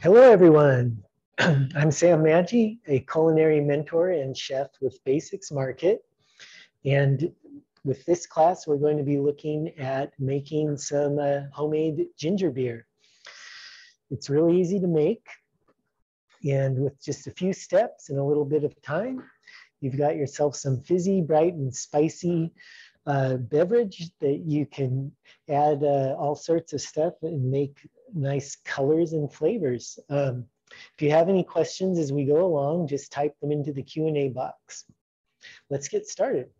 Hello, everyone. I'm Sam Maggi, a culinary mentor and chef with Basics Market. And with this class, we're going to be looking at making some homemade ginger beer. It's really easy to make. And with just a few steps and a little bit of time, you've got yourself some fizzy, bright, and spicy beverage that you can add all sorts of stuff and make nice colors and flavors. If you have any questions as we go along, just type them into the Q&A box. Let's get started.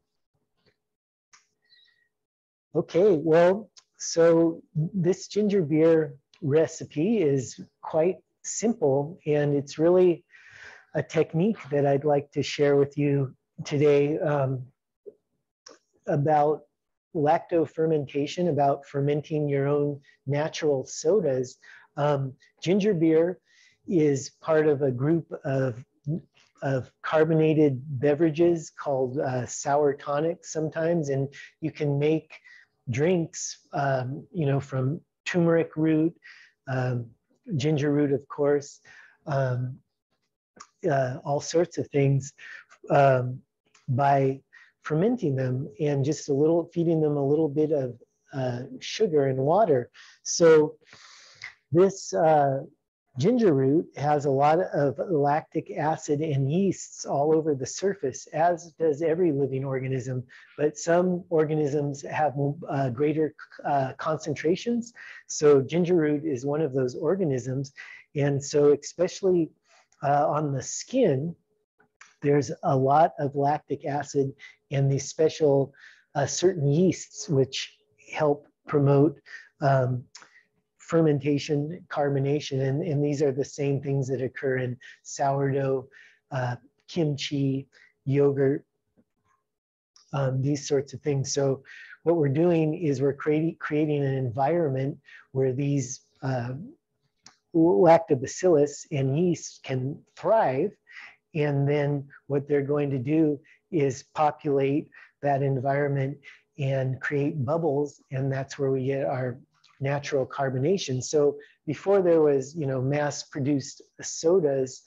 Okay, well, so this ginger beer recipe is quite simple, and it's really a technique that I'd like to share with you today about lacto-fermentation, about fermenting your own natural sodas. Ginger beer is part of a group of carbonated beverages called sour tonics sometimes, and you can make drinks, from turmeric root, ginger root, of course, all sorts of things by fermenting them and just feeding them a little bit of sugar and water. So this ginger root has a lot of lactic acid and yeasts all over the surface, as does every living organism, but some organisms have greater concentrations. So ginger root is one of those organisms. And so especially on the skin, there's a lot of lactic acid and these special certain yeasts which help promote fermentation, carbonation, and these are the same things that occur in sourdough, kimchi, yogurt, these sorts of things. So what we're doing is we're creating an environment where these lactobacillus and yeast can thrive, and then what they're going to do is populate that environment and create bubbles, and that's where we get our natural carbonation. So before there was, mass-produced sodas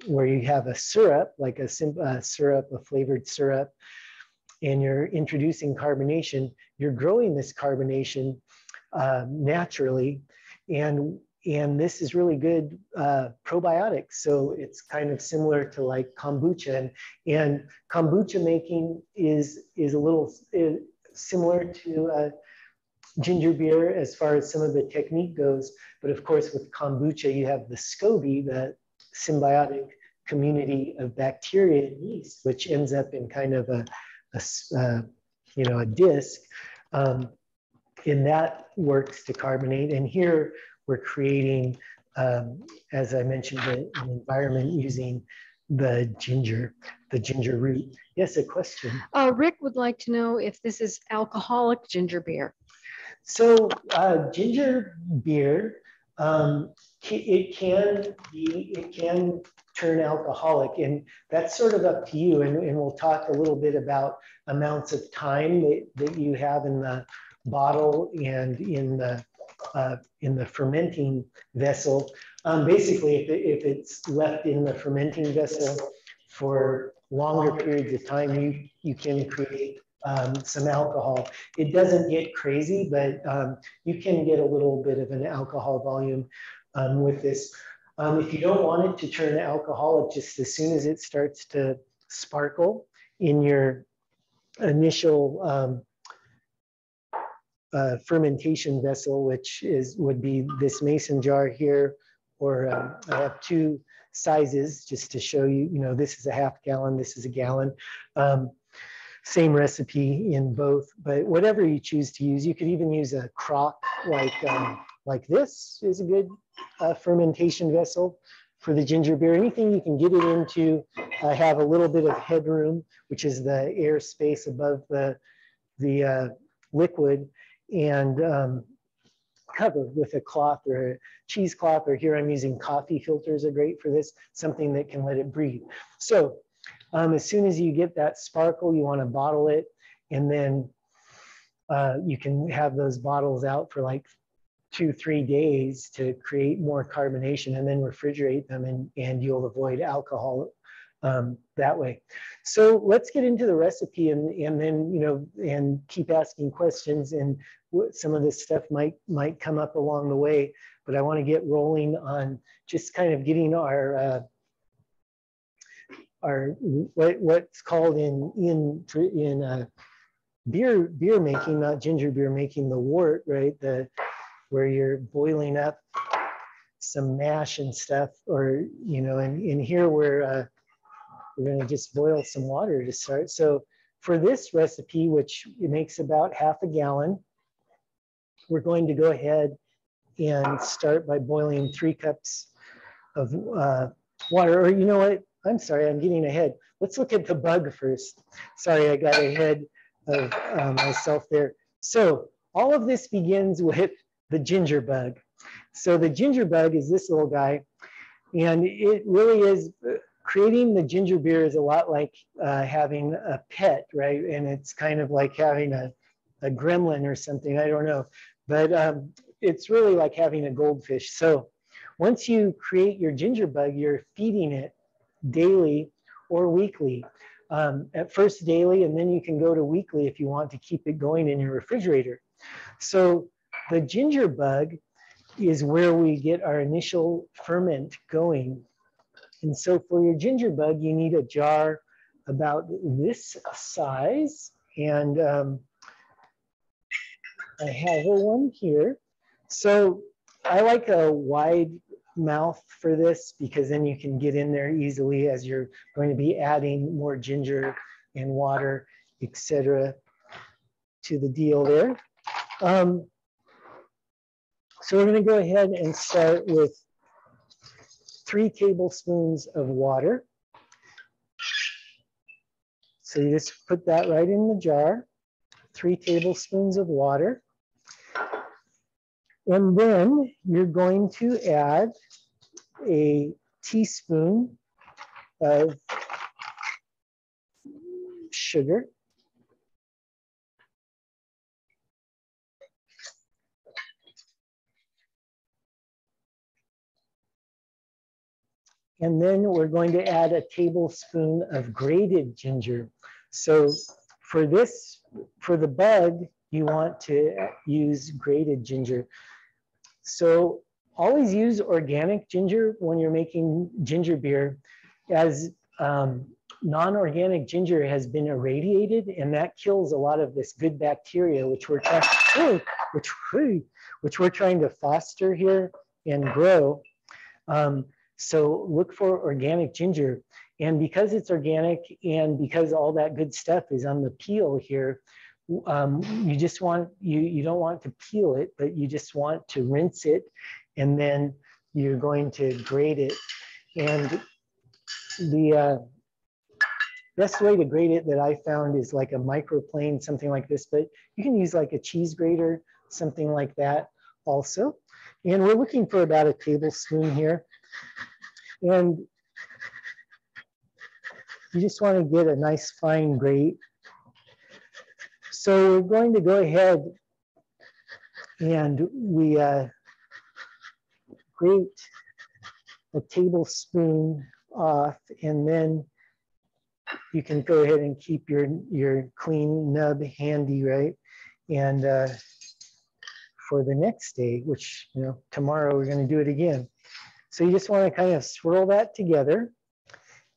where you have a syrup, like a syrup, a flavored syrup, and you're introducing carbonation, you're growing this carbonation naturally, and this is really good probiotics. So it's kind of similar to like kombucha, and kombucha making is a little similar to ginger beer as far as some of the technique goes. But of course, with kombucha, you have the SCOBY, the symbiotic community of bacteria and yeast, which ends up in kind of a disc, and that works to carbonate. And here we're creating, as I mentioned, an environment using the ginger root. Yes, a question. Rick would like to know if this is alcoholic ginger beer. So ginger beer, it can turn alcoholic, and that's sort of up to you. And we'll talk a little bit about amounts of time that you have in the bottle and in the fermenting vessel. Basically, if it's left in the fermenting vessel for longer periods of time, you can create some alcohol. It doesn't get crazy, but you can get a little bit of an alcohol volume with this. If you don't want it to turn alcoholic, just as soon as it starts to sparkle in your initial fermentation vessel, which would be this mason jar here, or I have two sizes just to show you. This is a half gallon, this is a gallon. Same recipe in both, but whatever you choose to use, you could even use a crock like this is a good fermentation vessel for the ginger beer. Anything you can get it into, have a little bit of headroom, which is the air space above the liquid, and cover with a cloth or a cheesecloth, or here I'm using coffee filters are great for this, something that can let it breathe. So as soon as you get that sparkle, you want to bottle it, and then you can have those bottles out for like 2-3 days to create more carbonation, and then refrigerate them, and you'll avoid alcohol that way. So let's get into the recipe, and then, you know, and keep asking questions, and some of this stuff might come up along the way, but I want to get rolling on just kind of getting our what's called in beer making, not ginger beer making, the wort, right? Where you're boiling up some mash and stuff, or, you know, and in here we're going to just boil some water to start. So for this recipe, which it makes about ½ gallon, we're going to go ahead and start by boiling 3 cups of water. Or, you know what? I'm sorry, I'm getting ahead. Let's look at the bug first. Sorry, I got ahead of myself there. So all of this begins with the ginger bug. So the ginger bug is this little guy, and it really is, creating the ginger beer is a lot like having a pet, right? And it's kind of like having a gremlin or something, I don't know. But it's really like having a goldfish. So once you create your ginger bug, you're feeding it daily or weekly. At first daily, and then you can go to weekly if you want to keep it going in your refrigerator. So the ginger bug is where we get our initial ferment going. And so for your ginger bug, you need a jar about this size. And I have one here. So I like a wide mouth for this, because then you can get in there easily as you're going to be adding more ginger and water, etc., to the deal there. So we're going to go ahead and start with 3 tablespoons of water. So you just put that right in the jar, 3 tablespoons of water. And then you're going to add a teaspoon of sugar. And then we're going to add a tablespoon of grated ginger. So for the bug, you want to use grated ginger. So always use organic ginger when you're making ginger beer, as non-organic ginger has been irradiated, and that kills a lot of this good bacteria, which we're trying to foster here and grow. So look for organic ginger. And because it's organic, and because all that good stuff is on the peel here, you just want, you don't want to peel it, but you just want to rinse it, and then you're going to grate it. And the best way to grate it that I found is like a microplane, something like this, but you can use like a cheese grater, something like that also. And we're looking for about a tablespoon here. And you just want to get a nice fine grate. So we're going to go ahead and we grate a tablespoon off, and then you can go ahead and keep your clean nub handy, right? And for the next day, which, you know, tomorrow we're going to do it again. So you just want to kind of swirl that together,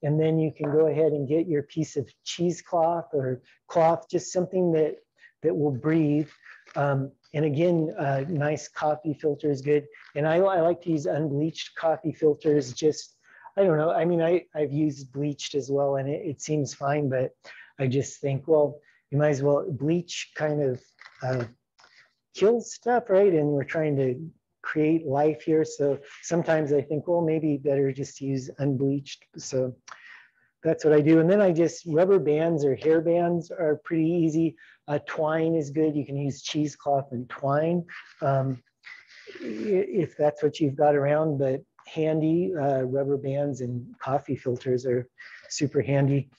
and then you can go ahead and get your piece of cheesecloth or cloth, just something that will breathe. And again, nice coffee filter is good. And I like to use unbleached coffee filters. Just, I don't know, I mean, I've used bleached as well, and it seems fine, but I just think, well, you might as well, bleach kind of kills stuff, right? And we're trying to create life here. So sometimes I think, well, maybe better just to use unbleached. So that's what I do. And then I just, rubber bands or hair bands are pretty easy. Twine is good. You can use cheesecloth and twine if that's what you've got around, but handy rubber bands and coffee filters are super handy.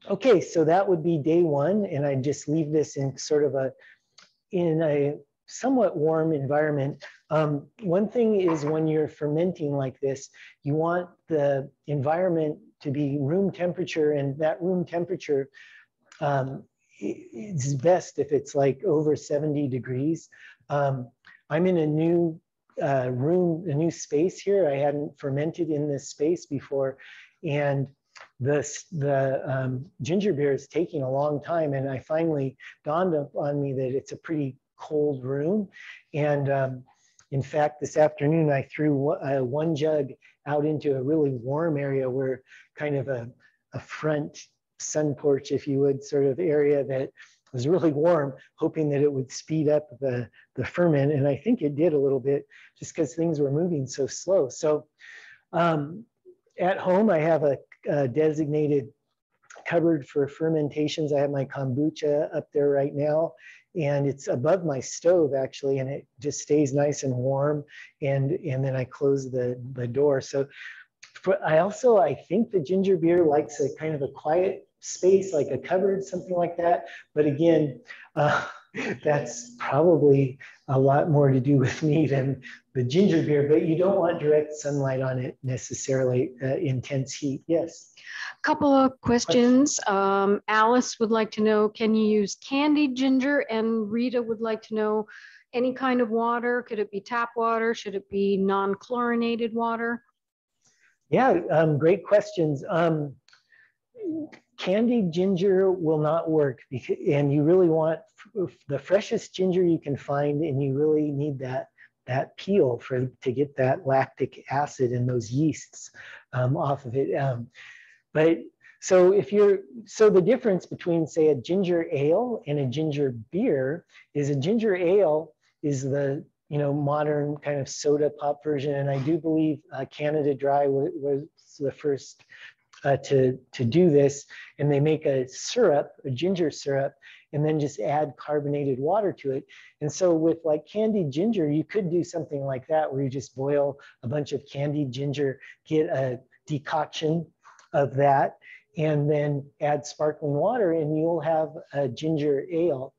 Okay, so that would be day one, and I just leave this in sort of a somewhat warm environment. One thing is when you're fermenting like this, you want the environment to be room temperature, and that room temperature it's best if it's like over 70 degrees. I'm in a new room, a new space here. I hadn't fermented in this space before, and the ginger beer is taking a long time, and I finally dawned up on me that it's a pretty cold room. And in fact, this afternoon I threw one jug out into a really warm area where kind of a front sun porch, if you would, sort of area that was really warm, hoping that it would speed up the ferment. And I think it did a little bit just because things were moving so slow. So at home, I have a designated cupboard for fermentations. I have my kombucha up there right now, and it's above my stove actually, and it just stays nice and warm. And then I close the door. So I think the ginger beer likes a kind of a quiet space, like a cupboard, something like that. But again, that's probably a lot more to do with me than the ginger beer, but you don't want direct sunlight on it necessarily, intense heat. Yes. A couple of questions. Alice would like to know, can you use candied ginger? And Rita would like to know, any kind of water? Could it be tap water? Should it be non-chlorinated water? Yeah, great questions. Candied ginger will not work, and you really want the freshest ginger you can find, and you really need that peel to get that lactic acid and those yeasts off of it. But so the difference between, say, a ginger ale and a ginger beer is a ginger ale is the modern kind of soda pop version, and I do believe Canada Dry was the first to do this, and they make a syrup, a ginger syrup, and then just add carbonated water to it. And so with like candied ginger, you could do something like that where you just boil a bunch of candied ginger, get a decoction of that, and then add sparkling water, and you'll have a ginger ale.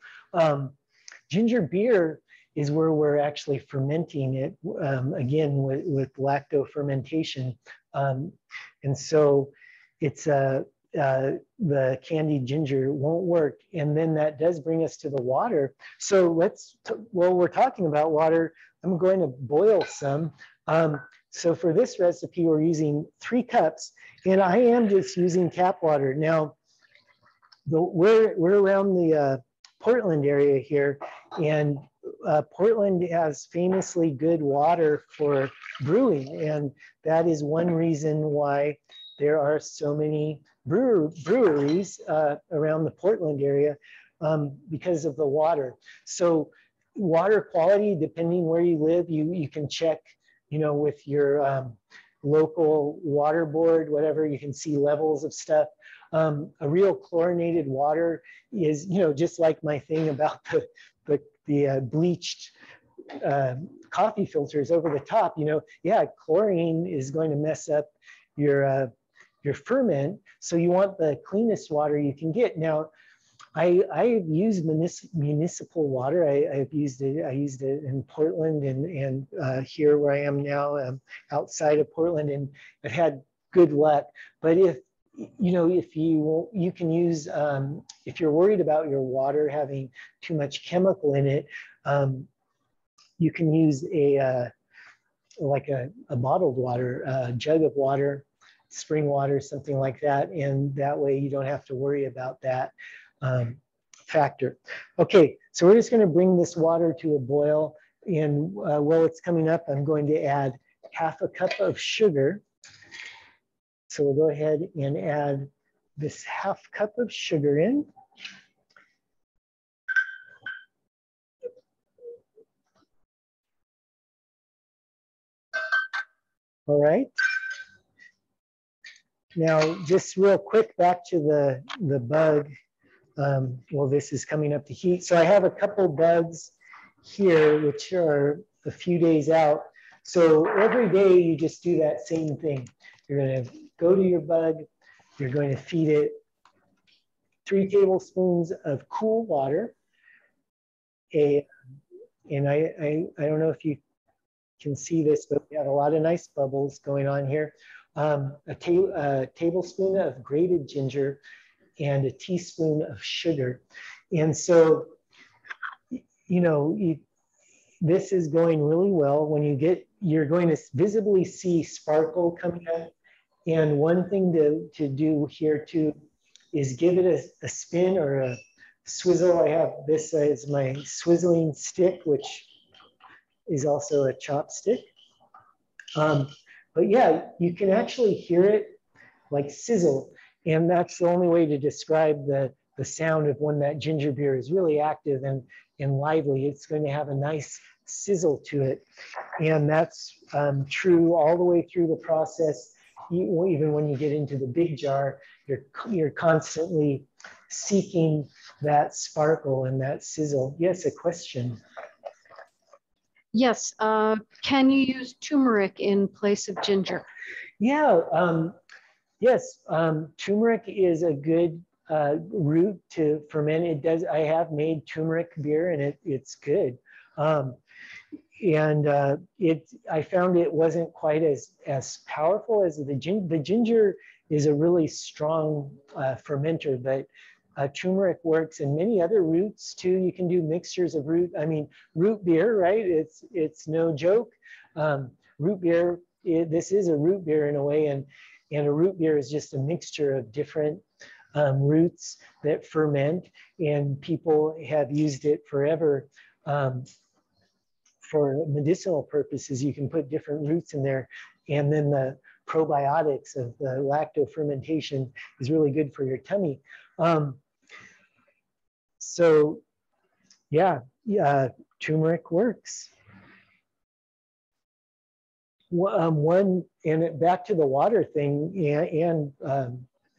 Ginger beer is where we're actually fermenting it, again, with lacto fermentation. And so it's the candied ginger won't work. And then that does bring us to the water. So while we're talking about water, I'm going to boil some. So for this recipe, we're using 3 cups, and I am just using tap water. Now, we're around the Portland area here, and Portland has famously good water for brewing, and that is one reason why there are so many breweries around the Portland area, because of the water. So water quality, depending where you live, you can check, with your local water board, whatever, you can see levels of stuff. A real chlorinated water is, just like my thing about the bleached coffee filters over the top, yeah, chlorine is going to mess up your ferment. So you want the cleanest water you can get. Now, I've used municipal water. I've used it. I used it in Portland and here where I am now, outside of Portland, and I've had good luck. But if you can use, if you're worried about your water having too much chemical in it, you can use a bottled water, a jug of water, spring water, something like that, and that way you don't have to worry about that factor. Okay, so we're just going to bring this water to a boil, and while it's coming up, I'm going to add half a cup of sugar. So we'll go ahead and add this half cup of sugar in. All right. Now, just real quick, back to the bug. Well, this is coming up to heat. So I have a couple bugs here, which are a few days out. So every day you just do that same thing. You're going to go to your bug. You're going to feed it 3 tablespoons of cool water, a And I don't know if you can see this, but we have a lot of nice bubbles going on here. A tablespoon of grated ginger and a teaspoon of sugar. And so, you know, this is going really well. When you get, you're going to visibly see sparkle coming out. And one thing to do here too is give it a spin or a swizzle. I have this as my swizzling stick, which is also a chopstick. But yeah, you can actually hear it like sizzle. And that's the only way to describe the sound of when that ginger beer is really active and lively. It's going to have a nice sizzle to it. And that's true all the way through the process. Even when you get into the big jar, you're constantly seeking that sparkle and that sizzle. Yes, a question. Yes. Can you use turmeric in place of ginger? Yeah. Yes. Turmeric is a good root to ferment. It does. I have made turmeric beer, and it's good. I found it wasn't quite as powerful as the ginger. The ginger is a really strong fermenter, but turmeric works, and many other roots too. You can do mixtures of root. I mean, root beer, right? It's no joke. Root beer. This is a root beer in a way, and a root beer is just a mixture of different roots that ferment, and people have used it forever. For medicinal purposes, you can put different roots in there, and then the probiotics of the lactofermentation is really good for your tummy. So yeah, turmeric works. And back to the water thing and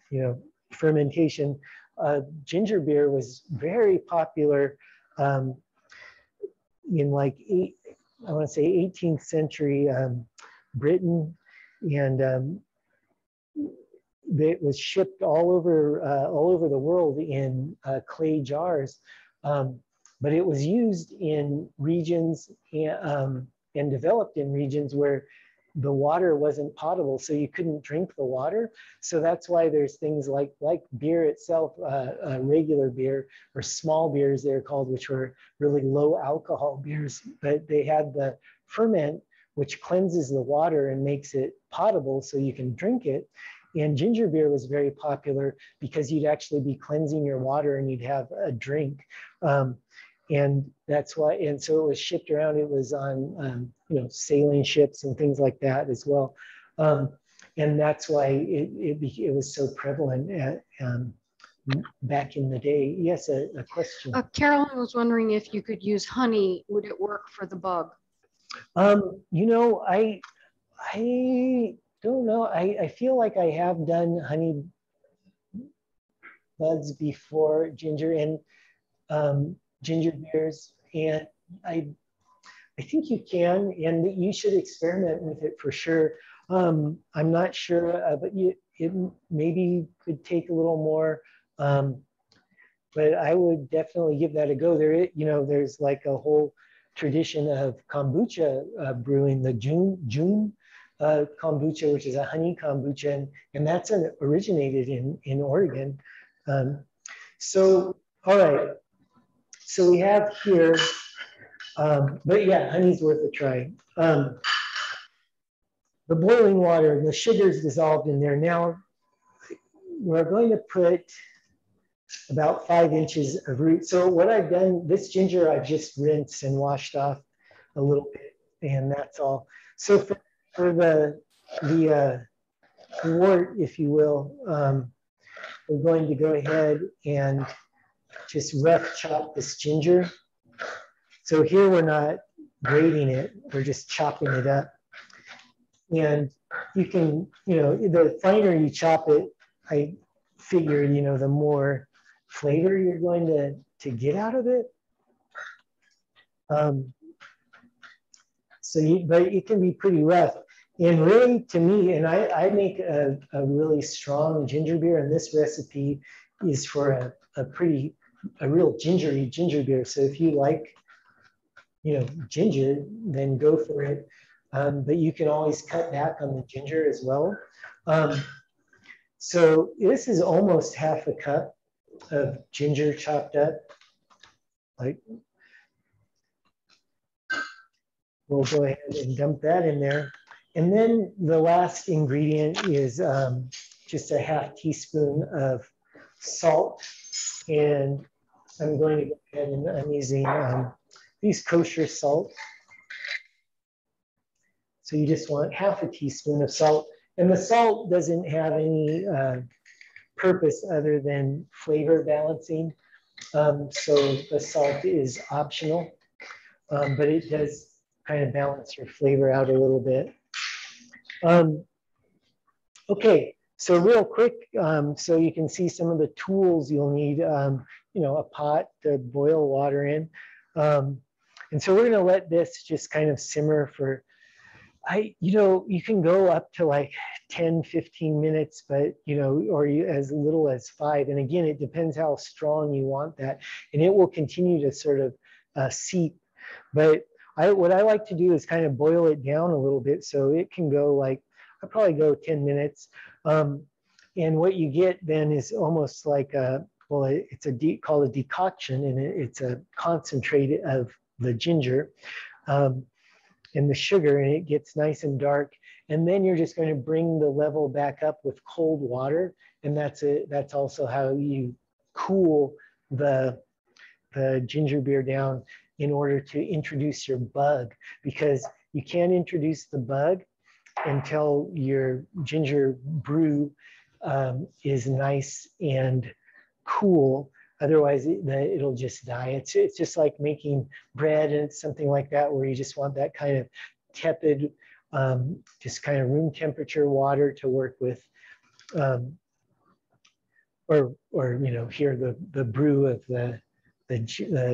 you know, fermentation, ginger beer was very popular in like I want to say 18th century Britain, and it was shipped all over the world in clay jars, but it was used in regions and developed in regions where the water wasn't potable, so you couldn't drink the water. So that's why there's things like beer itself, regular beer or small beers they're called, which were really low alcohol beers, but they had the ferment, which cleanses the water and makes it potable so you can drink it. And ginger beer was very popular because you'd actually be cleansing your water and you'd have a drink. And that's why, and so it was shipped around. It was on, you know, sailing ships and things like that as well. And that's why it was so prevalent back in the day. Yes, a question. Carolyn was wondering if you could use honey. Would it work for the bug? You know, I don't know. I feel like I have done honey buds before, ginger and ginger beers, and I think you can, and you should experiment with it for sure. I'm not sure, but it maybe could take a little more, but I would definitely give that a go. You know, there's like a whole tradition of kombucha brewing, the Jun kombucha, which is a honey kombucha, and that's originated in Oregon. So, all right. So we have here, but yeah, honey's worth a try. The boiling water, the sugar's dissolved in there. Now we're going to put about 5 inches of root. So what I've done, this ginger I've just rinsed and washed off a little bit, and that's all. So for the wort, if you will, we're going to go ahead and just rough chop this ginger. So here we're not grating it, we're just chopping it up. And you can, you know, the finer you chop it, I figure, you know, the more flavor you're going to get out of it. But it can be pretty rough. And really, to me, and I make a really strong ginger beer, and this recipe is for a real gingery ginger beer. So if you like ginger, then go for it. But you can always cut back on the ginger as well. So this is almost half a cup of ginger chopped up. Like, we'll go ahead and dump that in there. And then the last ingredient is just a half teaspoon of salt. And I'm going to go ahead and I'm using these kosher salt. So you just want half a teaspoon of salt. And the salt doesn't have any purpose other than flavor balancing. So the salt is optional, but it does kind of balance your flavor out a little bit. Okay, so real quick, so you can see some of the tools you'll need, a pot to boil water in. And so we're gonna let this just kind of simmer for, you can go up to like 10, 15 minutes, but, or as little as 5. And again, it depends how strong you want that. And it will continue to sort of seep. But what I like to do is kind of boil it down a little bit. So it can go like, I'll probably go 10 minutes. And what you get then is almost like it's called a decoction, and it's a concentrate of the ginger. And the sugar, and it gets nice and dark. And then you're just going to bring the level back up with cold water. And that's it. That's also how you cool the ginger beer down in order to introduce your bug, because you can't introduce the bug until your ginger brew is nice and cool. Otherwise, it'll just die. It's just like making bread and something like that, where you just want that kind of tepid, just kind of room temperature water to work with, or here the brew of the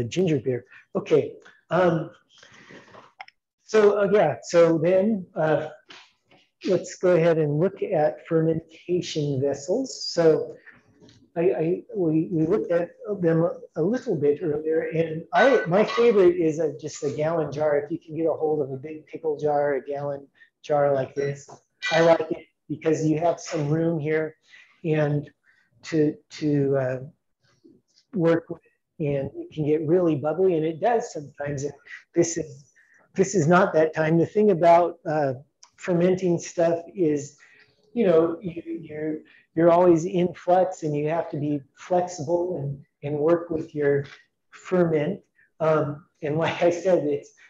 ginger beer. Okay, so then let's go ahead and look at fermentation vessels. So we looked at them a little bit earlier, and my favorite is just a gallon jar. If you can get a hold of a big pickle jar, a gallon jar like this, I like it because you have some room here and to work with, and it can get really bubbly, and it does sometimes. This is not that time. The thing about fermenting stuff is, you're always in flux, and you have to be flexible and work with your ferment. And like I said,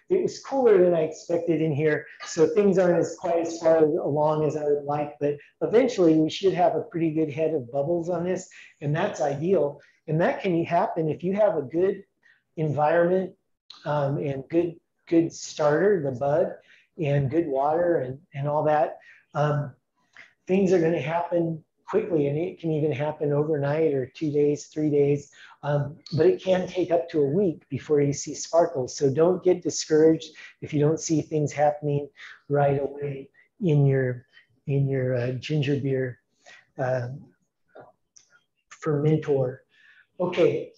it was cooler than I expected in here, so things aren't quite as far along as I would like, but eventually we should have a pretty good head of bubbles on this, and that's ideal. And that can happen if you have a good environment and good starter, the bud, and good water and all that. Things are going to happen quickly, and it can even happen overnight or 2 days, 3 days, but it can take up to a week before you see sparkles. So don't get discouraged if you don't see things happening right away in your ginger beer fermentor. Okay,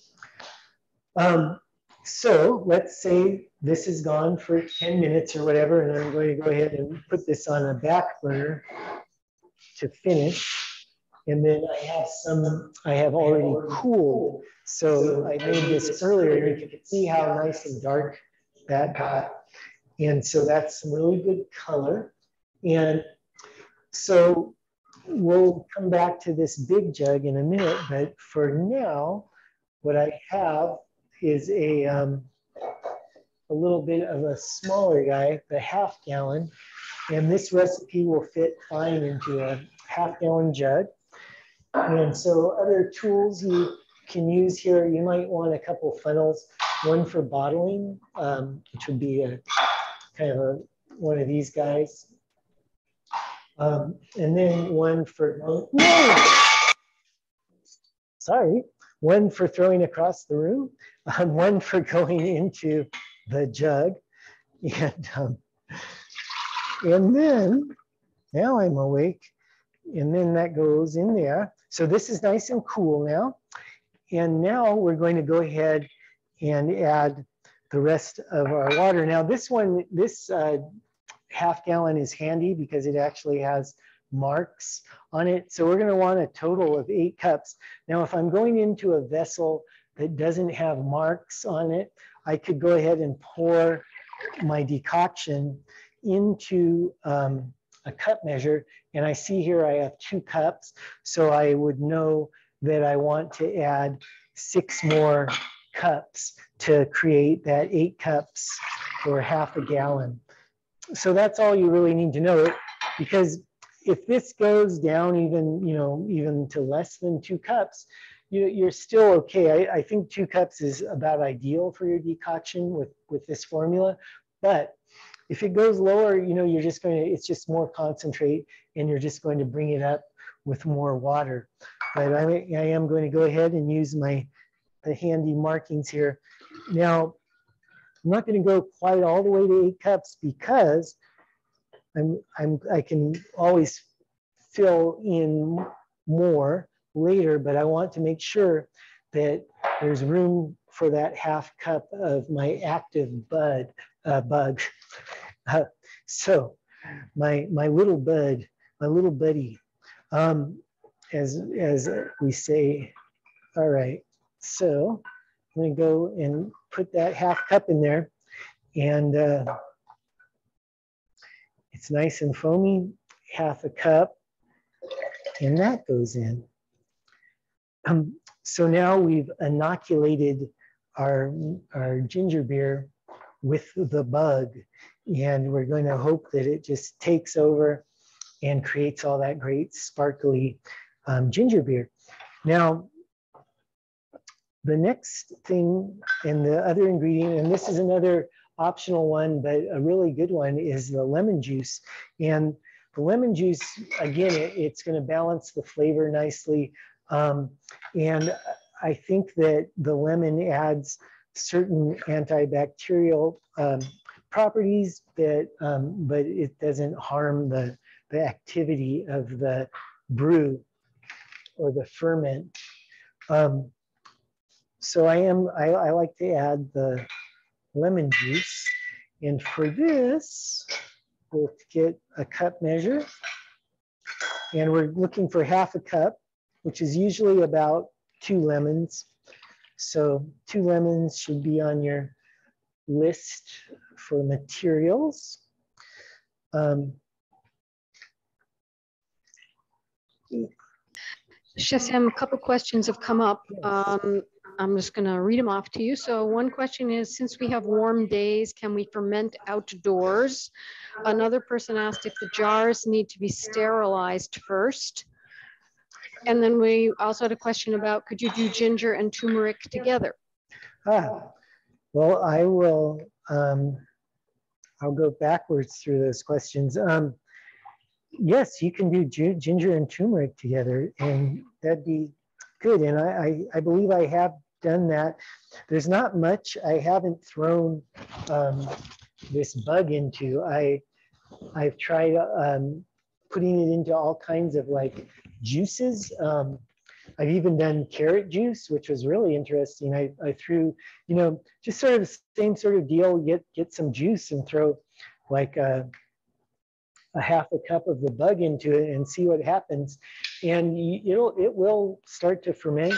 so let's say this is gone for 10 minutes or whatever, and I'm going to go ahead and put this on a back burner to finish. And then I have already cooled. So I made this earlier, and you can see how nice and dark that got. And so that's some really good color. And so we'll come back to this big jug in a minute, but for now, what I have is a little bit of a smaller guy, the ½ gallon. And this recipe will fit fine into a ½ gallon jug. And so other tools you can use here, you might want a couple funnels, one for bottling, which would be a kind of one of these guys. And then one for, one for throwing across the room, one for going into the jug. And then, now I'm awake, and then that goes in there. So this is nice and cool now. And now we're going to go ahead and add the rest of our water. Now this one, this half gallon is handy because it actually has marks on it. So we're going to want a total of 8 cups. Now, if I'm going into a vessel that doesn't have marks on it, I could go ahead and pour my decoction into a cup measure. And I see here I have 2 cups. So I would know that I want to add 6 more cups to create that 8 cups or half a gallon. So that's all you really need to know, because if this goes down even, even to less than 2 cups, you're still okay. I think 2 cups is about ideal for your decoction with this formula. But if it goes lower, you're just going to, it's just more concentrate and you're just going to bring it up with more water. But I am going to go ahead and use the handy markings here. Now, I'm not going to go quite all the way to 8 cups because I can always fill in more later, but I want to make sure that there's room for that half cup of my active bug. So my little bud, my little buddy, as we say. All right, so I'm going to go and put that half cup in there, and it's nice and foamy, half a cup, and that goes in. So now we've inoculated our ginger beer with the bug, and we're going to hope that it just takes over and creates all that great sparkly ginger beer. Now, the next thing and the other ingredient, and this is another optional one, but a really good one, is the lemon juice. And the lemon juice, again, it's going to balance the flavor nicely. And I think that the lemon adds certain antibacterial properties that, but it doesn't harm the activity of the brew or the ferment. So I like to add the lemon juice. And for this, we'll get a cup measure. And we're looking for half a cup, which is usually about 2 lemons. So 2 lemons should be on your list for materials. Chef Sam, a couple questions have come up. I'm just going to read them off to you. So one question is, since we have warm days, can we ferment outdoors? Another person asked if the jars need to be sterilized first. And then we also had a question about, could you do ginger and turmeric together? Well, I will, I'll go backwards through those questions. Yes, you can do ginger and turmeric together, and that'd be good. And I believe I have done that. There's not much I haven't thrown this bug into. I've tried putting it into all kinds of like juices. I've even done carrot juice, which was really interesting. I threw, just sort of the same sort of deal, get some juice and throw like a half a cup of the bug into it and see what happens. And it will start to ferment,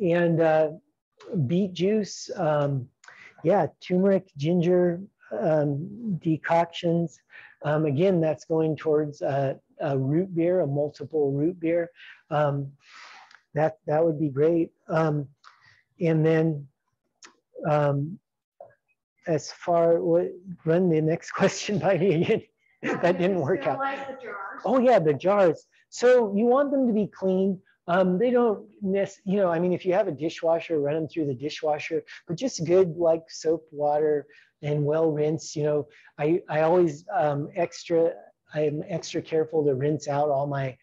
and beet juice, yeah, turmeric, ginger decoctions. Again, that's going towards a root beer, a multiple root beer. That would be great. And then as far, run the next question by me again. That didn't work out. Oh yeah, the jars. So you want them to be clean. They don't I mean, if you have a dishwasher, run them through the dishwasher, but just good like soap water and well rinsed. I always I'm extra careful to rinse out all my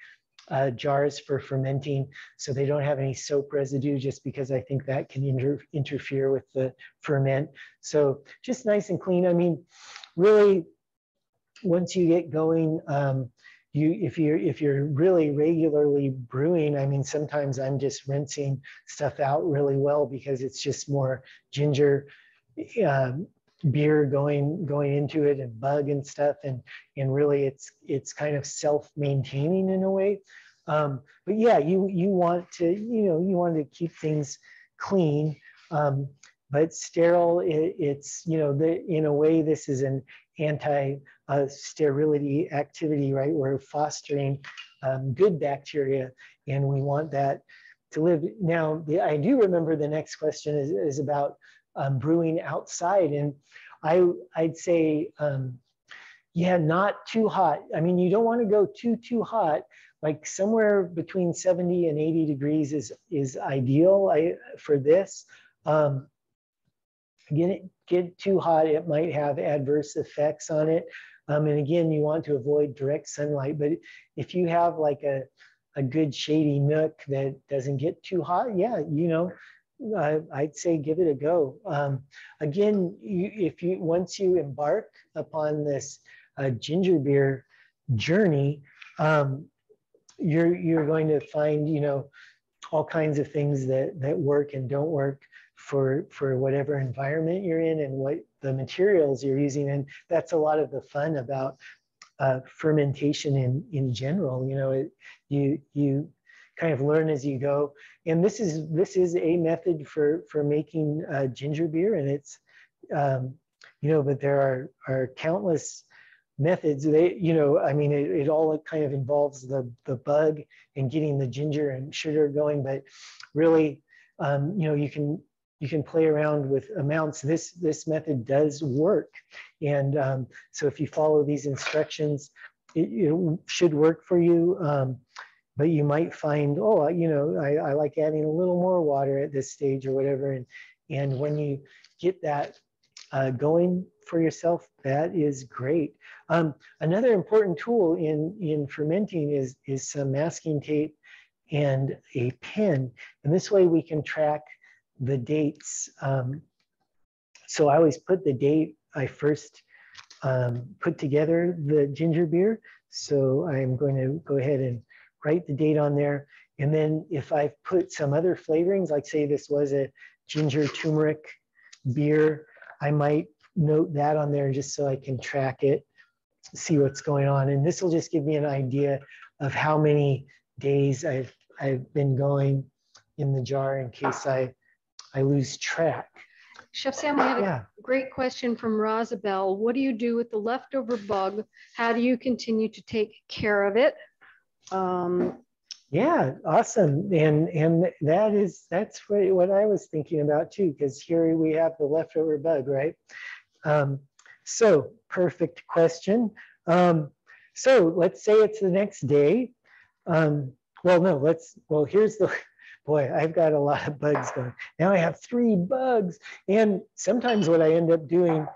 jars for fermenting so they don't have any soap residue, just because I think that can interfere with the ferment. So just nice and clean. I mean, really, once you get going, if you're really regularly brewing, I mean, sometimes I'm just rinsing stuff out really well because it's just more ginger, beer going into it and bug and stuff, and really it's kind of self-maintaining in a way. But yeah, you want to you want to keep things clean, but sterile. It's in a way this is an anti-sterility activity, right? We're fostering good bacteria, and we want that to live. Now, I do remember the next question is about brewing outside, and I'd say, yeah, not too hot. I mean, you don't want to go too hot. Like somewhere between 70 and 80 degrees is ideal for this. Get too hot, it might have adverse effects on it. And again, you want to avoid direct sunlight. But if you have like a good shady nook that doesn't get too hot, yeah, I'd say give it a go. Again, once you embark upon this ginger beer journey, you're going to find all kinds of things that work and don't work for whatever environment you're in and what the materials you're using. And that's a lot of the fun about fermentation in general. You kind of learn as you go. And this is a method for making ginger beer, and it's but there are countless methods. I mean, it all kind of involves the bug and getting the ginger and sugar going, but really, you can play around with amounts. This method does work, and so if you follow these instructions, it should work for you. But you might find, I like adding a little more water at this stage or whatever, and when you get that going for yourself, that is great. Another important tool in fermenting is some masking tape and a pen, and this way we can track the dates. So I always put the date I first put together the ginger beer. So I'm going to go ahead and write the date on there. And then if I've put some other flavorings, like say this was a ginger turmeric beer, I might note that on there just so I can track it, see what's going on. And this will just give me an idea of how many days I've been going in the jar in case I lose track. Chef Sam, we had a great question from Rosabelle. What do you do with the leftover bug? How do you continue to take care of it? Yeah, awesome. And that's what I was thinking about too, because here we have the leftover bug, right? So perfect question. So let's say it's the next day. Here's the, boy, I've got a lot of bugs going. Now I have 3 bugs. And sometimes what I end up doing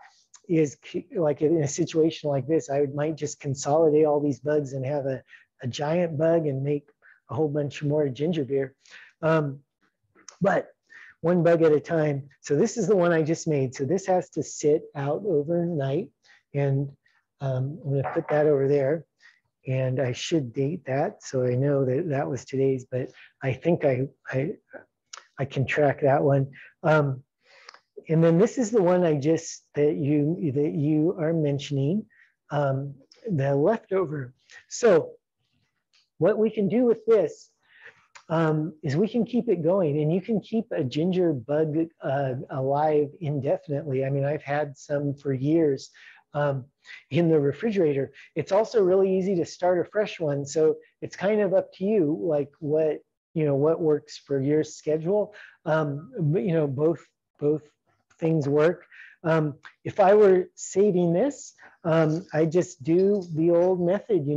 is, like in a situation like this, I might just consolidate all these bugs and have a giant bug and make a whole bunch more ginger beer. But one bug at a time. So this is the one I just made. So this has to sit out overnight. And I'm going to put that over there. And I should date that, so I know that was today's, but I think I can track that one. And then this is the one that you are mentioning, the leftover. So what we can do with this is we can keep it going, and you can keep a ginger bug alive indefinitely. I mean, I've had some for years. In the refrigerator. It's also really easy to start a fresh one. So it's kind of up to you, like what works for your schedule. Both things work. If I were saving this, I just do the old method,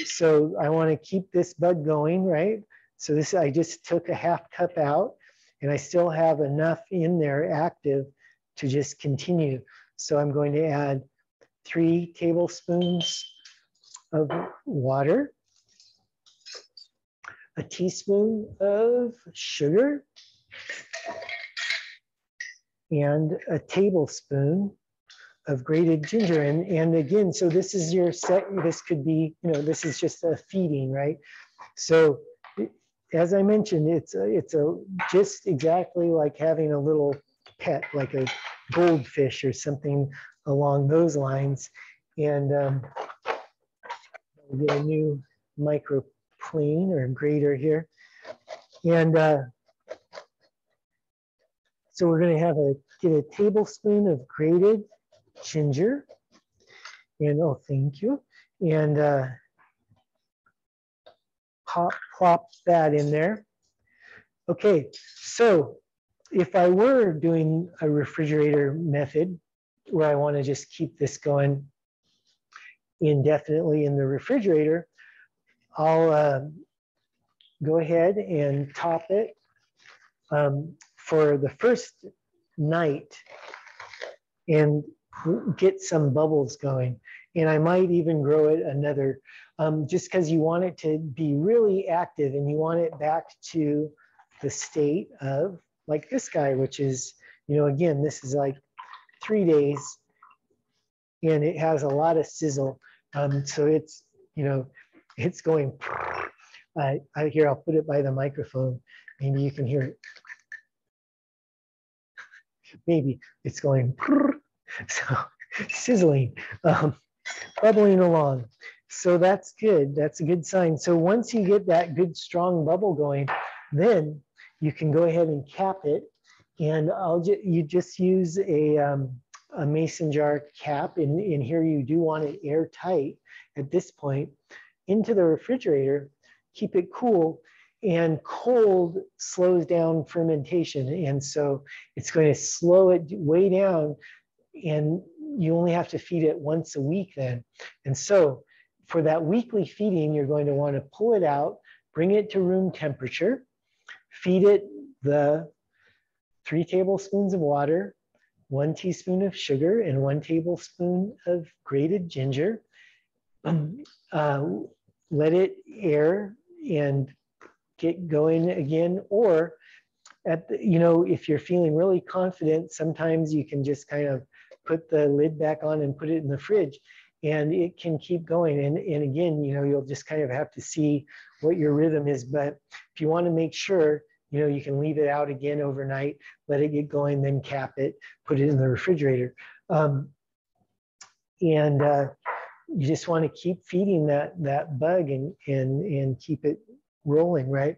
so I want to keep this bug going, right? So I just took a half cup out, and I still have enough in there active to just continue. So I'm going to add 3 tablespoons of water, a teaspoon of sugar, and a tablespoon of grated ginger. And again, so this is your set. This could be, this is just a feeding, right? So as I mentioned, it's just exactly like having a little pet, like a goldfish or something along those lines. And we'll get a new microplane or grater here. And so we're going to get a tablespoon of grated ginger. And oh, thank you. And plop that in there. Okay, so if I were doing a refrigerator method where I want to just keep this going indefinitely in the refrigerator, I'll go ahead and top it for the first night and get some bubbles going. And I might even grow it another, just because you want it to be really active and you want it back to the state of like this guy, which is, you know, again, this is like 3 days and it has a lot of sizzle. So it's, you know, it's going, here, I'll put it by the microphone. Maybe you can hear it. Maybe it's going, so sizzling, bubbling along. So that's good. That's a good sign. So once you get that good strong bubble going, then you can go ahead and cap it. And you just use a mason jar cap. And here you do want it airtight at this point into the refrigerator. Keep it cool. And cold slows down fermentation. And so it's going to slow it way down. And you only have to feed it once a week then. And so for that weekly feeding, you're going to want to pull it out, bring it to room temperature, feed it the 3 tablespoons of water, 1 teaspoon of sugar, and 1 tablespoon of grated ginger. Let it air and get going again. Or you know, if you're feeling really confident, sometimes you can just kind of put the lid back on and put it in the fridge and it can keep going. And again, you know, you'll just kind of have to see what your rhythm is. But if you want to make sure, you know, you can leave it out again overnight, let it get going, then cap it, put it in the refrigerator. You just want to keep feeding that bug and keep it rolling, right?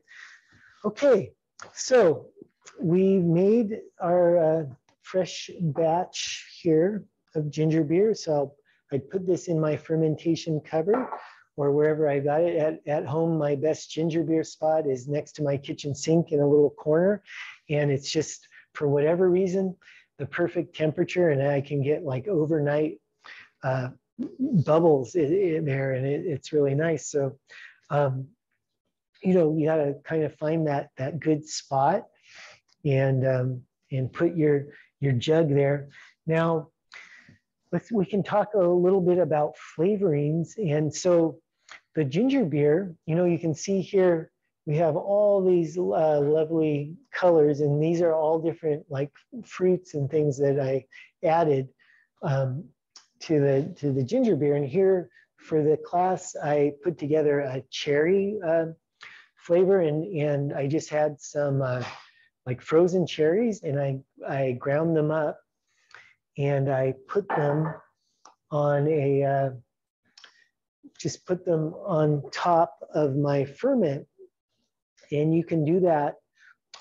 Okay, so we made our fresh batch here of ginger beer. So I put this in my fermentation cupboard or wherever I got it. At home, my best ginger beer spot is next to my kitchen sink in a little corner. And it's just, for whatever reason, the perfect temperature. And I can get like overnight bubbles in there, and it's really nice. So, you know, you got to kind of find that good spot and put your jug there. Now, we can talk a little bit about flavorings. And so the ginger beer, you know, you can see here, we have all these lovely colors, and these are all different like fruits and things that I added to the ginger beer. And here for the class, I put together a cherry flavor, and I just had some like frozen cherries, and I ground them up and I put them on just put them on top of my ferment. And you can do that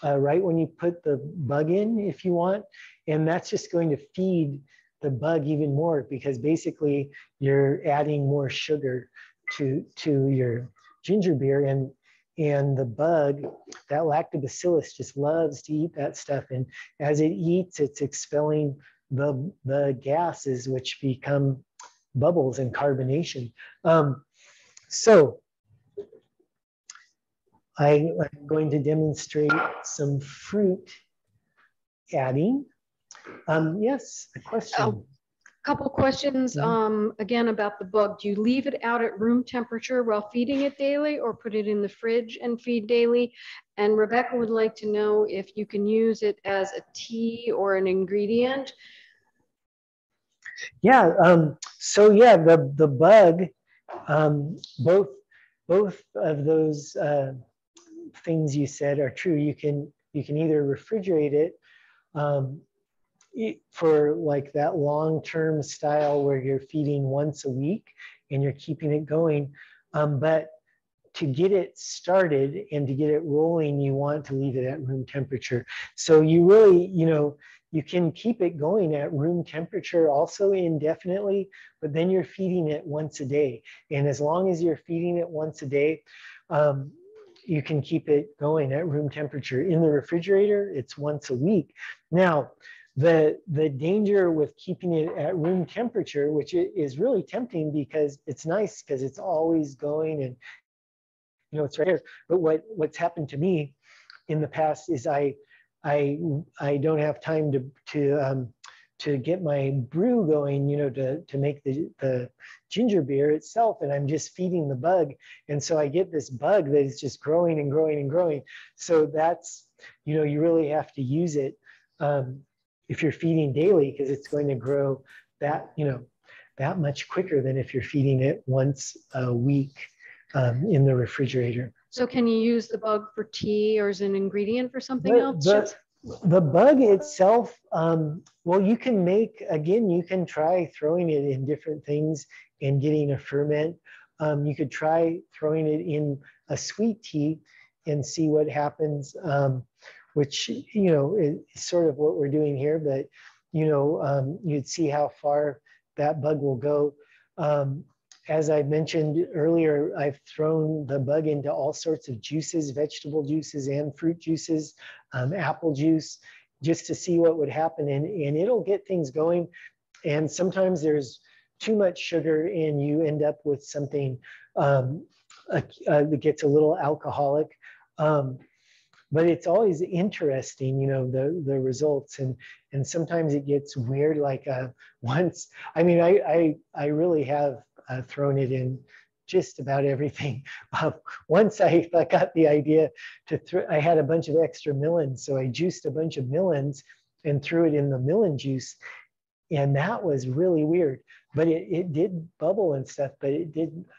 right when you put the bug in if you want. And that's just going to feed the bug even more, because basically you're adding more sugar to your ginger beer. And the bug, that lactobacillus, just loves to eat that stuff. And as it eats, it's expelling the gases, which become bubbles and carbonation. So I'm going to demonstrate some fruit adding. Yes, a question. Couple questions again about the bug. Do you leave it out at room temperature while feeding it daily, or put it in the fridge and feed daily? And Rebecca would like to know if you can use it as a tea or an ingredient. Yeah, so yeah, the bug, both of those things you said are true. You can either refrigerate it for like that long-term style where you're feeding once a week and you're keeping it going. But to get it started and to get it rolling, you want to leave it at room temperature. So you really, you can keep it going at room temperature also indefinitely, but then you're feeding it once a day. And as long as you're feeding it once a day, you can keep it going at room temperature. In the refrigerator, it's once a week. Now, the danger with keeping it at room temperature, which is really tempting because it's nice because it's always going and it's right here. But what's happened to me in the past is I don't have time to get my brew going, to make the ginger beer itself, and I'm just feeding the bug, and so I get this bug that is just growing and growing and growing. So that's, you really have to use it if you're feeding daily, because it's going to grow that much quicker than if you're feeding it once a week in the refrigerator. So can you use the bug for tea or as an ingredient for something else? The bug itself, well, you can you can try throwing it in different things and getting a ferment. You could try throwing it in a sweet tea and see what happens, which, is sort of what we're doing here, but, you'd see how far that bug will go. As I mentioned earlier, I've thrown the bug into all sorts of juices, vegetable juices and fruit juices, apple juice, just to see what would happen. And it'll get things going. And sometimes there's too much sugar and you end up with something that gets a little alcoholic. But it's always interesting, the results. And sometimes it gets weird. Like once, I really have thrown it in just about everything. Once I got the idea I had a bunch of extra melons, so I juiced a bunch of melons and threw it in the melon juice. And that was really weird, but it did bubble and stuff, but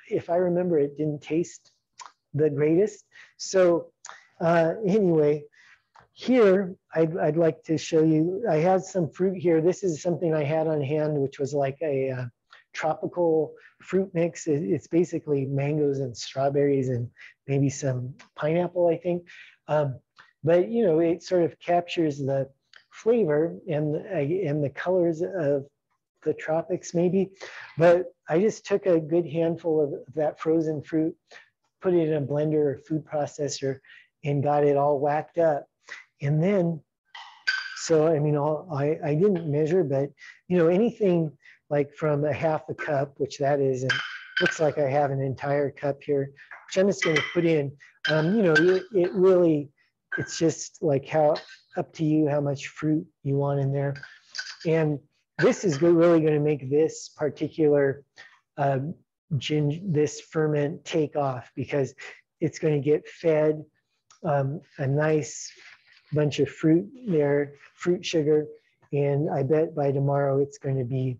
if I remember, it didn't taste the greatest. So anyway, here I'd like to show you, I have some fruit here. This is something I had on hand, which was like a tropical fruit mix. It's basically mangoes and strawberries and maybe some pineapple, I think. But it sort of captures the flavor and the colors of the tropics maybe. But I just took a good handful of that frozen fruit, put it in a blender or food processor, and got it all whacked up. And then, so I didn't measure, but anything like from a half a cup, which that is, and looks like I have an entire cup here, which I'm just going to put in. It really, it's just like up to you how much fruit you want in there. And this is really going to make this particular this ferment take off, because it's going to get fed a nice bunch of fruit there, fruit sugar, and I bet by tomorrow it's going to be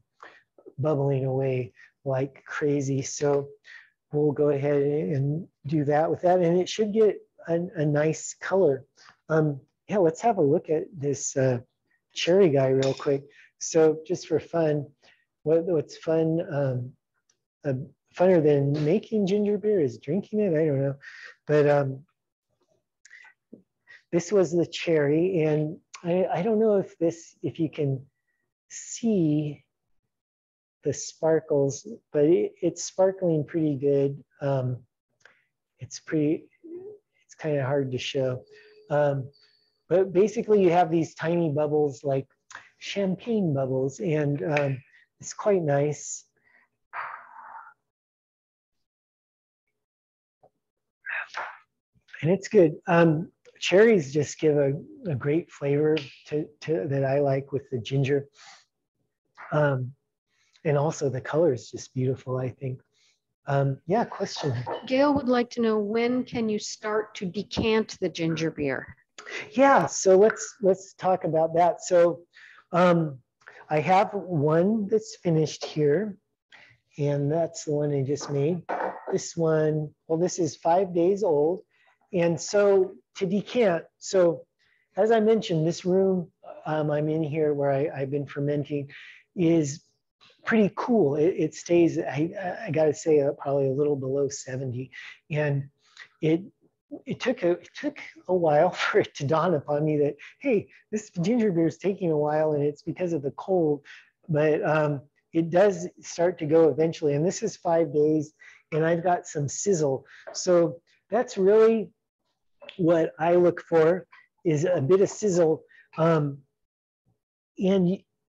bubbling away like crazy. So we'll go ahead and do that with that, and it should get a nice color. Yeah, let's have a look at this cherry guy real quick. So just for fun, what's fun, funner than making ginger beer is drinking it? I don't know. But this was the cherry, and I don't know if you can see the sparkles, but it's sparkling pretty good. It's kind of hard to show. But basically you have these tiny bubbles like champagne bubbles, and it's quite nice. And it's good. Cherries just give a great flavor that I like with the ginger. And also the color is just beautiful, I think. Yeah, question. Gail would like to know, when can you start to decant the ginger beer? Yeah, so let's talk about that. So I have one that's finished here, and that's the one I just made. This one, well, this is 5 days old. And so to decant, so as I mentioned, this room, I'm in here where I've been fermenting is pretty cool. It stays, I got to say, probably a little below 70. And it took a while for it to dawn upon me that, hey, this ginger beer is taking a while and it's because of the cold. But it does start to go eventually. And this is 5 days and I've got some sizzle. So that's really what I look for, is a bit of sizzle. And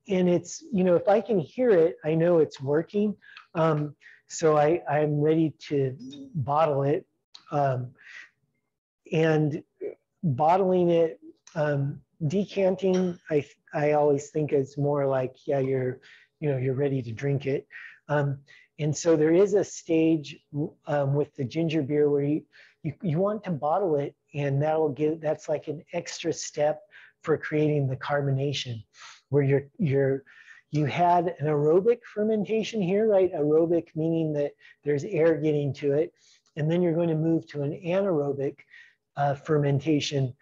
it's, you know, if I can hear it, I know it's working. So I'm ready to bottle it. And bottling it, decanting, I always think it's more like, yeah, you're ready to drink it. And so there is a stage with the ginger beer where you want to bottle it, and that's like an extra step for creating the carbonation, where you had an aerobic fermentation here, right? Aerobic meaning that there's air getting to it. And then you're going to move to an anaerobic fermentation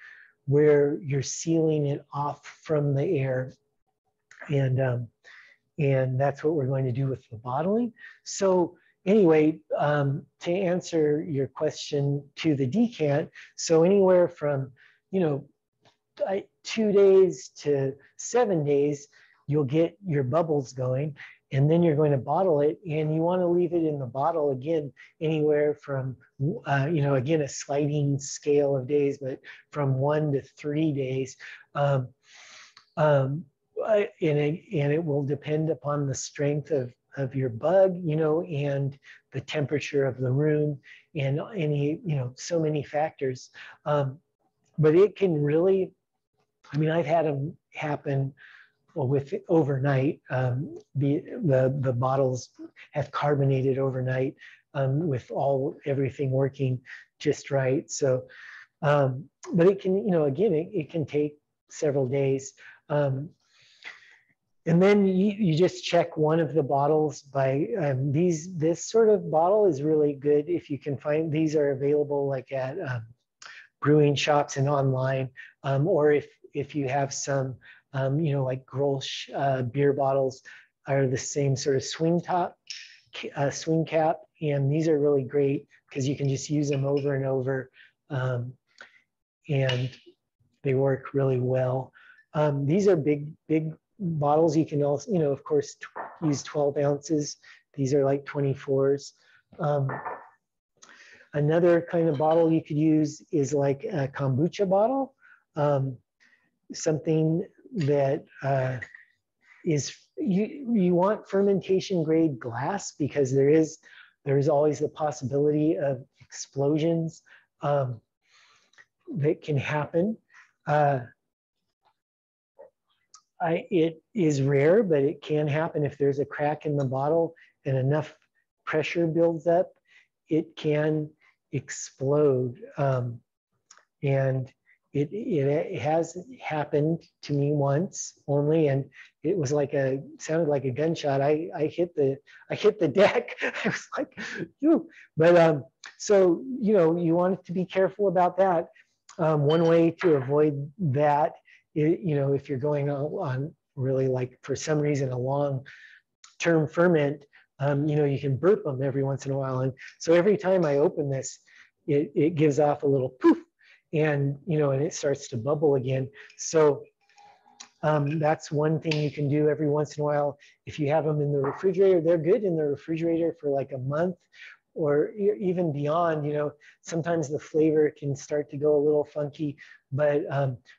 where you're sealing it off from the air. And that's what we're going to do with the bottling. So anyway, to answer your question to the decant, so anywhere from, 2 days to 7 days, you'll get your bubbles going, and then you're going to bottle it, and you want to leave it in the bottle again anywhere from again, a sliding scale of days, but from 1 to 3 days. And it will depend upon the strength of your bug, and the temperature of the room, and any, so many factors. But it can really, I've had them happen with overnight. The bottles have carbonated overnight with everything working just right. So, but it can, again, it can take several days. And then you just check one of the bottles by this sort of bottle is really good if you can find. These are available like at brewing shops and online, or if you have some, like Grolsch beer bottles are the same sort of swing cap, and these are really great because you can just use them over and over, and they work really well. These are big bottles. You can also, of course, use 12 ounces. These are like 24s. Another kind of bottle you could use is like a kombucha bottle, something that is, you want fermentation grade glass, because there is always the possibility of explosions that can happen. It is rare, but it can happen. If there's a crack in the bottle and enough pressure builds up, it can explode. And it has happened to me once only, and it was sounded like a gunshot. I hit the deck. I was like, "Phew." But so you want to be careful about that. One way to avoid that, if you're going on really, like, for some reason, a long-term ferment, you can burp them every once in a while. And so every time I open this, it gives off a little poof, and and it starts to bubble again. So that's one thing you can do every once in a while. If you have them in the refrigerator, they're good in the refrigerator for like a month or even beyond. Sometimes the flavor can start to go a little funky, but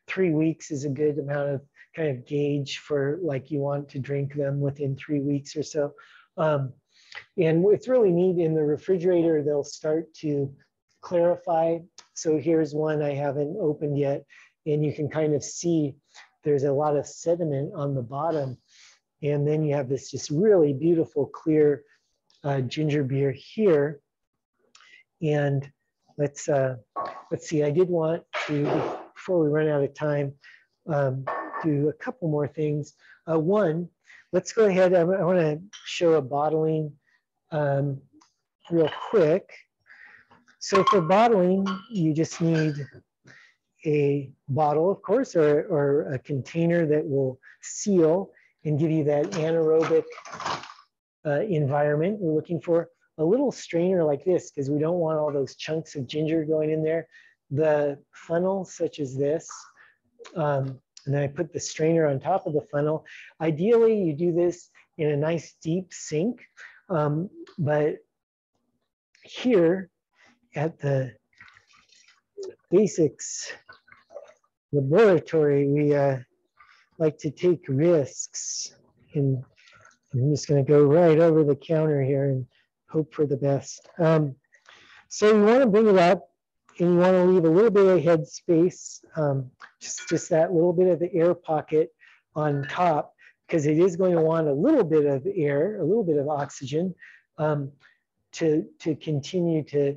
3 weeks is a good amount of kind of gauge for, like, you want to drink them within 3 weeks or so. And it's really neat. In the refrigerator, they'll start to clarify. So here's one I haven't opened yet, and you can kind of see there's a lot of sediment on the bottom. And then you have this just really beautiful, clear ginger beer here. And let's see, I did want to, before we run out of time, do a couple more things. One, let's go ahead. I want to show a bottling real quick. So for bottling, you just need a bottle, of course, or a container that will seal and give you that anaerobic environment. We're looking for a little strainer like this because we don't want all those chunks of ginger going in there. The funnel such as this, and then I put the strainer on top of the funnel. Ideally, you do this in a nice deep sink, but here at the Basics Laboratory, we like to take risks. And I'm just going to go right over the counter here and hope for the best. So you want to bring it up and you want to leave a little bit of head space, just that little bit of the air pocket on top, because it is going to want a little bit of air, a little bit of oxygen to continue to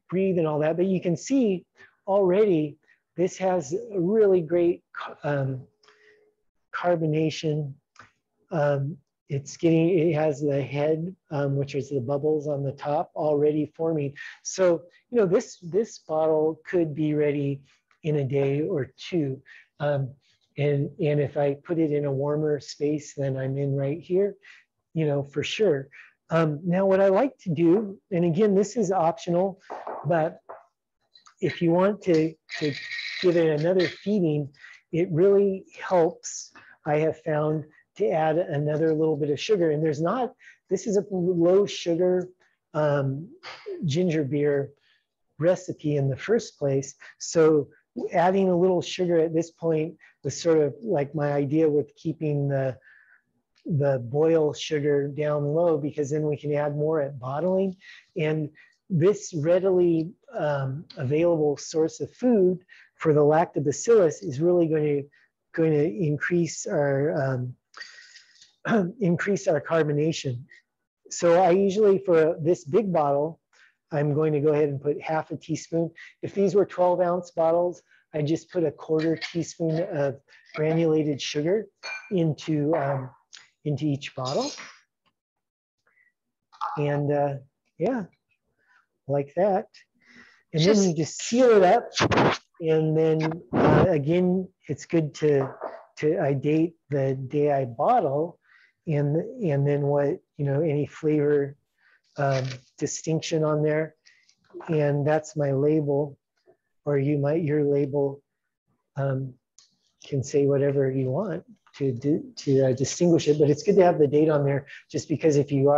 breathe and all that. But you can see already this has a really great carbonation. It has the head, which is the bubbles on the top already forming. So, you know, this bottle could be ready in a day or two. And if I put it in a warmer space than I'm in right here, you know, for sure. Now, what I like to do, and again, this is optional, but if you want to give it another feeding, it really helps, I have found, to add another little bit of sugar. And this is a low sugar ginger beer recipe in the first place. So adding a little sugar at this point was sort of like my idea with keeping the boil sugar down low, because then we can add more at bottling. And this readily available source of food for the lactobacillus is really going to increase our carbonation. So I usually, for this big bottle, I'm going to go ahead and put half a teaspoon. If these were 12-ounce bottles, I just put a quarter teaspoon of granulated sugar into each bottle. And yeah, like that. And then you just seal it up. And then again, it's good I date the day I bottle, and then what, you know, any flavor distinction on there. And that's my label, or your label can say whatever you want to distinguish it. But it's good to have the date on there, just because if you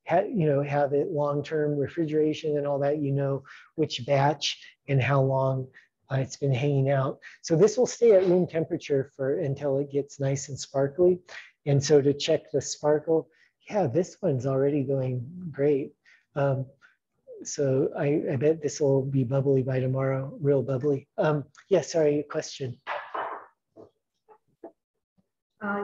have it long-term refrigeration and all that, you know which batch and how long it's been hanging out. So this will stay at room temperature until it gets nice and sparkly. And so to check the sparkle, yeah, this one's already going great. So I bet this will be bubbly by tomorrow, real bubbly. Yeah, sorry, question.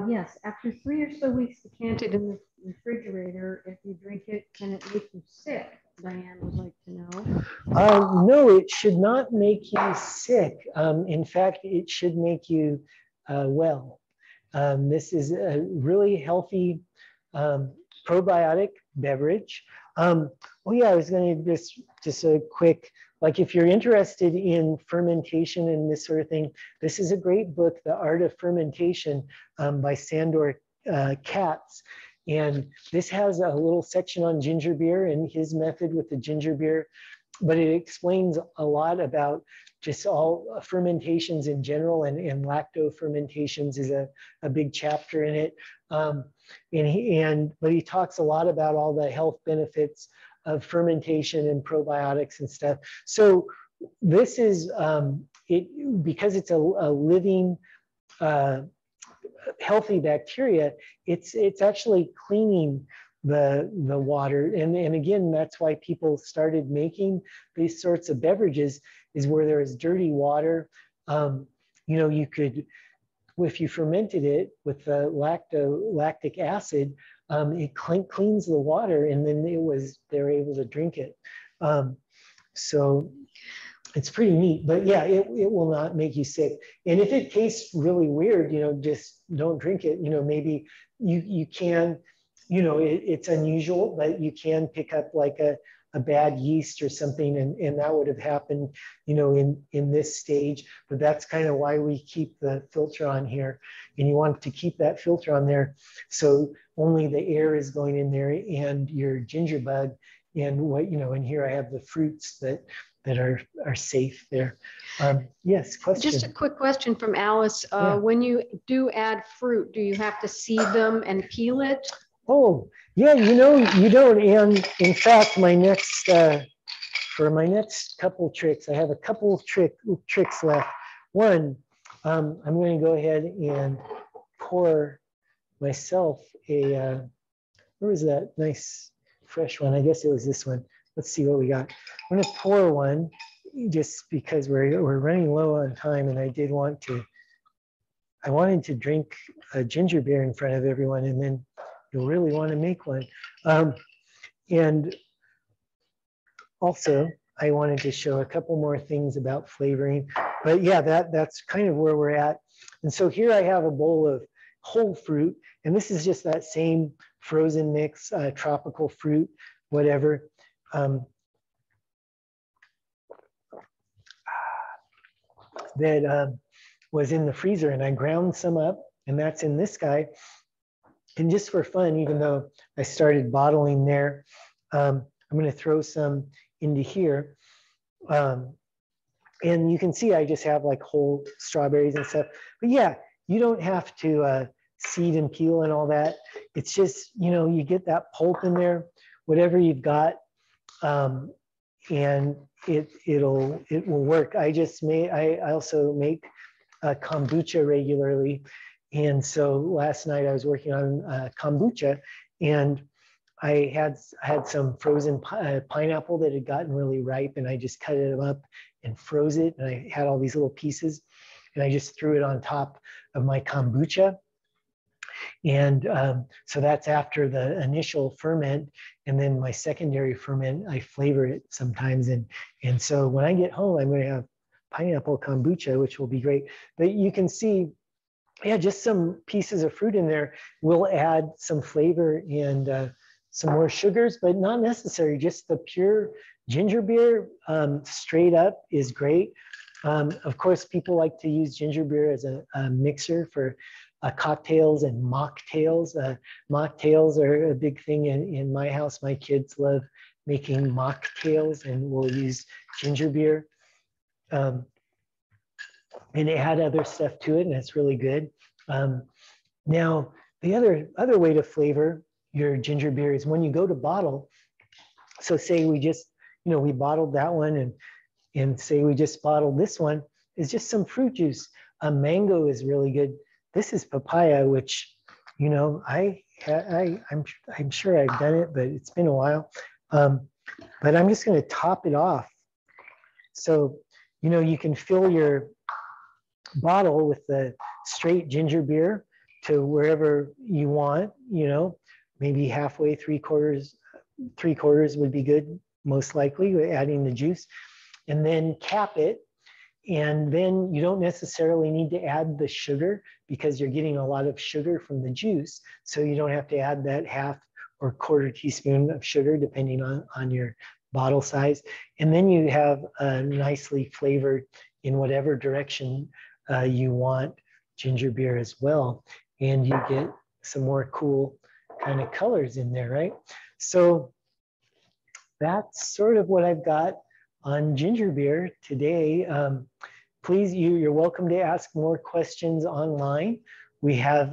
Yes, after 3 or so weeks decanted in the refrigerator, if you drink it, can it make you sick? Diane would like to know. No, it should not make you sick. In fact, it should make you well. This is a really healthy probiotic beverage. Oh yeah, I was going to just a quick, like if you're interested in fermentation and this sort of thing, this is a great book, The Art of Fermentation by Sandor Katz. And this has a little section on ginger beer and his method with the ginger beer, but it explains a lot about just all fermentations in general, and lacto fermentations is a big chapter in it. But he talks a lot about all the health benefits of fermentation and probiotics and stuff. So this is, because it's a living, healthy bacteria, it's actually cleaning the water. And again, that's why people started making these sorts of beverages, is where there is dirty water. You know, you could, if you fermented it with the lactic acid, it cleans the water, and then they're able to drink it. So it's pretty neat, but yeah, it will not make you sick. And if it tastes really weird, you know, just don't drink it. You know, maybe you can, you know, it's unusual, but you can pick up like a a bad yeast or something, and that would have happened, you know, in this stage. But that's kind of why we keep the filter on here. And you want to keep that filter on there so only the air is going in there and your ginger bug and what, you know, and here I have the fruits that are safe there. Yes, question. Just a quick question from Alice. Yeah. When you do add fruit, do you have to seed them and peel it? Oh, yeah, you know, you don't. And in fact, my next, for my next couple tricks, I have a couple of tricks left. One, I'm going to go ahead and pour myself a, where was that nice fresh one? I guess it was this one. Let's see what we got. I'm going to pour one just because we're running low on time, and I wanted to drink a ginger beer in front of everyone, and then you'll really want to make one. And also, I wanted to show a couple more things about flavoring. But yeah, that's kind of where we're at. And so here I have a bowl of whole fruit, and this is just that same frozen mix, tropical fruit, whatever. That was in the freezer, and I ground some up, and that's in this guy. And just for fun, even though I started bottling there, I'm going to throw some into here. And you can see I just have like whole strawberries and stuff. But yeah, you don't have to seed and peel and all that. It's just, you know, you get that pulp in there, whatever you've got, and it will work. I also make kombucha regularly. And so last night I was working on kombucha, and I had some frozen pineapple that had gotten really ripe, and I just cut it up and froze it. And I had all these little pieces, and I just threw it on top of my kombucha. And so that's after the initial ferment, and then my secondary ferment, I flavor it sometimes. And so when I get home, I'm going to have pineapple kombucha, which will be great. But you can see, yeah, just some pieces of fruit in there will add some flavor and some more sugars, but not necessary. Just the pure ginger beer straight up is great. Of course, people like to use ginger beer as a mixer for cocktails and mocktails. Mocktails are a big thing in my house. My kids love making mocktails, and we'll use ginger beer. And add other stuff to it, and it's really good. Now, the other way to flavor your ginger beer is when you go to bottle. So say we just, you know, we bottled that one, and say we just bottled this one, is just some fruit juice. Mango is really good. This is papaya, which, you know, I'm sure I've done it, but it's been a while. But I'm just going to top it off. So, you know, you can fill your bottle with the straight ginger beer to wherever you want, you know, maybe halfway, three quarters would be good, most likely, adding the juice, and then cap it. And then you don't necessarily need to add the sugar because you're getting a lot of sugar from the juice. So you don't have to add that half or quarter teaspoon of sugar, depending on your bottle size. And then you have nicely flavored in whatever direction you want ginger beer as well. And you get some more cool kind of colors in there, right? So that's sort of what I've got on ginger beer today. Please, you're welcome to ask more questions online. We have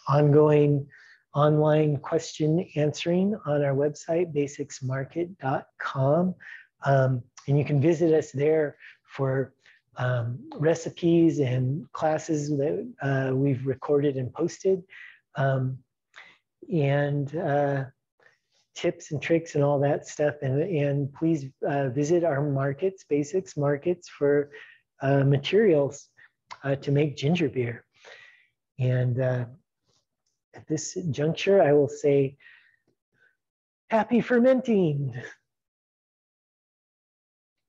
ongoing online question answering on our website, basicsmarket.com. And you can visit us there for recipes and classes that we've recorded and posted, and tips and tricks and all that stuff. And please visit our markets, Basics Markets, for materials to make ginger beer. And at this juncture, I will say, happy fermenting.